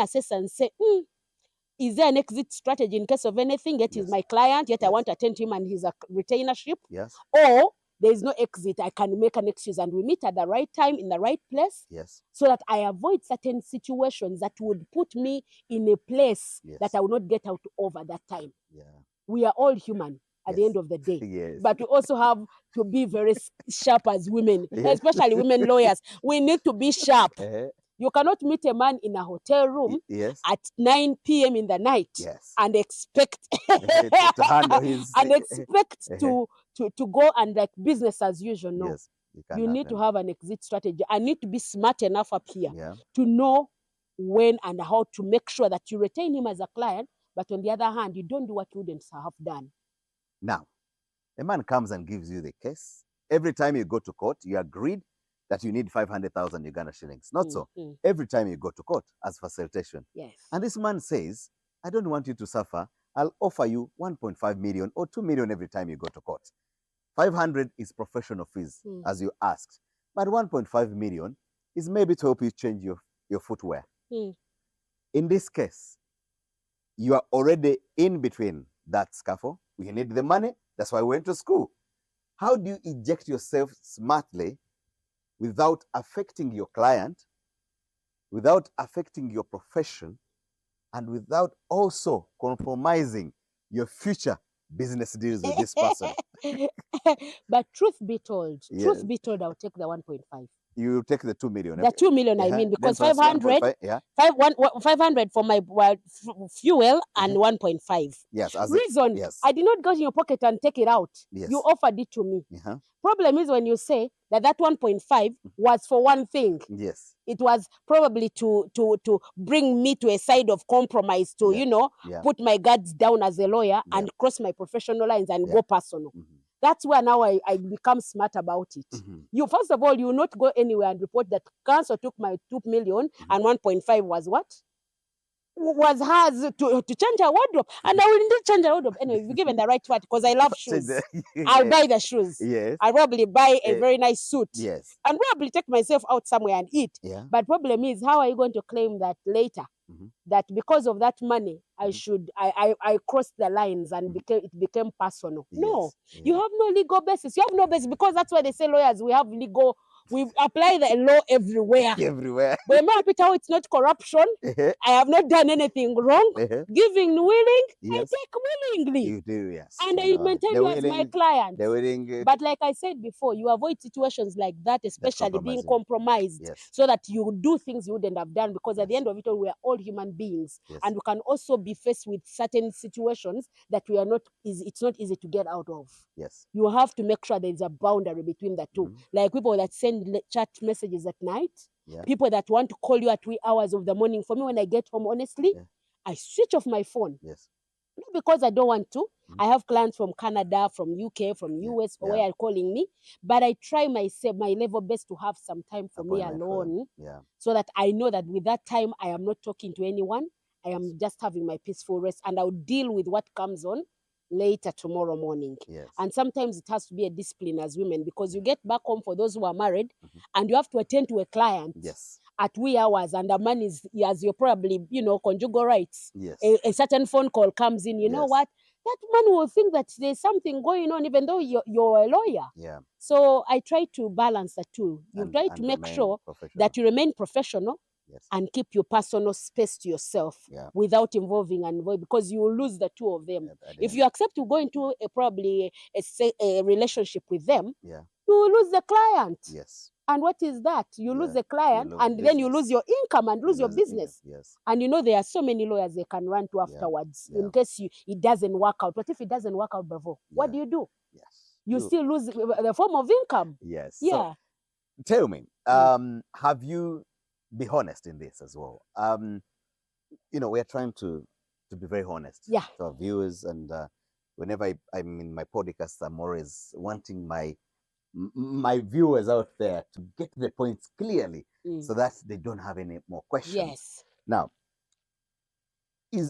assess and say, is there an exit strategy in case of anything? Yet Yes. he's my client, yet I Yes. want to attend to him and he's a retainership. Yes. Or there is no exit. I can make an excuse and we meet at the right time in the right place. Yes. So that I avoid certain situations that would put me in a place Yes. that I will not get out of at that time. Yeah. We are all human at the Yes. end of the day. Yes. But we also have to be very sharp as women, Yes. especially women lawyers. We need to be sharp. Uh-huh. You cannot meet a man in a hotel room Yes. at 9 p.m. in the night Yes. and expect to handle his and expect to go and like business as usual. No. Yes. You need to have an exit strategy. I need to be smart enough up here Yeah. to know when and how to make sure that you retain him as a client, but on the other hand, you don't do what you wouldn't have done. Now, a man comes and gives you the case. Every time you go to court, you agreed that you need 500,000 Uganda shillings. Not so. Every time you go to court as facilitation. Yes. And this man says, I don't want you to suffer. I'll offer you 1.5 million or 2 million every time you go to court. 500 is professional fees, as you asked. But 1.5 million is maybe to help you change your footwear. In this case, you are already in between that scuffle. You need the money. That's why we went to school. How do you eject yourself smartly without affecting your client, without affecting your profession, and without also compromising your future business deals with this person? But truth be told, Yes. I'll take the 1.5. You take the 2 million. The 2 million, I mean, because 500, yeah. 500 for my fuel and 1.5. Yes. Reason, yes. I did not go in your pocket and take it out. Yes. You offered it to me. Problem is when you say that 1.5 was for one thing. Yes. It was probably to bring me to a side of compromise, to, put my guards down as a lawyer and cross my professional lines and go personal. That's where now I become smart about it. You, first of all, you will not go anywhere and report that council took my 2 million and 1.5 was what? Was hers to change her wardrobe. And I will indeed change her wardrobe. Anyway, if given the right word, because I love shoes. I'll buy the shoes. Yes. I'll probably buy a very nice suit. Yes. And probably take myself out somewhere and eat. Yeah. But problem is, how are you going to claim that later? That because of that money, I crossed the lines and it became personal. Yes. No, you have no legal basis. You have no basis, because that's why they say lawyers, we apply the law everywhere. Everywhere. But it's not corruption. I have not done anything wrong. Giving willing, I take willingly. You do, yes. And I maintain you as my client. The willing. But like I said before, you avoid situations like that, especially being compromised, so that you do things you wouldn't have done, because at the end of it all, we are all human beings. And we can also be faced with certain situations that it's not easy to get out of. Yes. You have to make sure there is a boundary between the two. Like people that send chat messages at night, people that want to call you at wee hours of the morning. For me, when I get home, honestly, I switch off my phone. Yes. Not because I don't want to. I have clients from Canada, from UK, from US, where are calling me. But I try my level best to have some time for me alone. So that I know that with that time, I am not talking to anyone. I am just having my peaceful rest, and I'll deal with what comes on later tomorrow morning. And sometimes it has to be a discipline as women, because you get back home, for those who are married, and you have to attend to a client at wee hours, and the man is, as you're probably, conjugal rights. A certain phone call comes in, you know what? That man will think that there's something going on, even though you're a lawyer. So I try to balance the two. You try to make sure that you remain professional, and keep your personal space to yourself without involving because you will lose the two of them. If you accept to go into probably a relationship with them, you will lose the client. And what is that? You lose the client, and then you lose your income and lose your business. And there are so many lawyers they can run to afterwards in case it doesn't work out. But if it doesn't work out, bravo, what do? You still lose the form of income. So, tell me, have you, be honest in this as well? We are trying to be very honest to our viewers, and whenever I'm in my podcast, I'm always wanting my viewers out there to get the points clearly, so that they don't have any more questions. Now,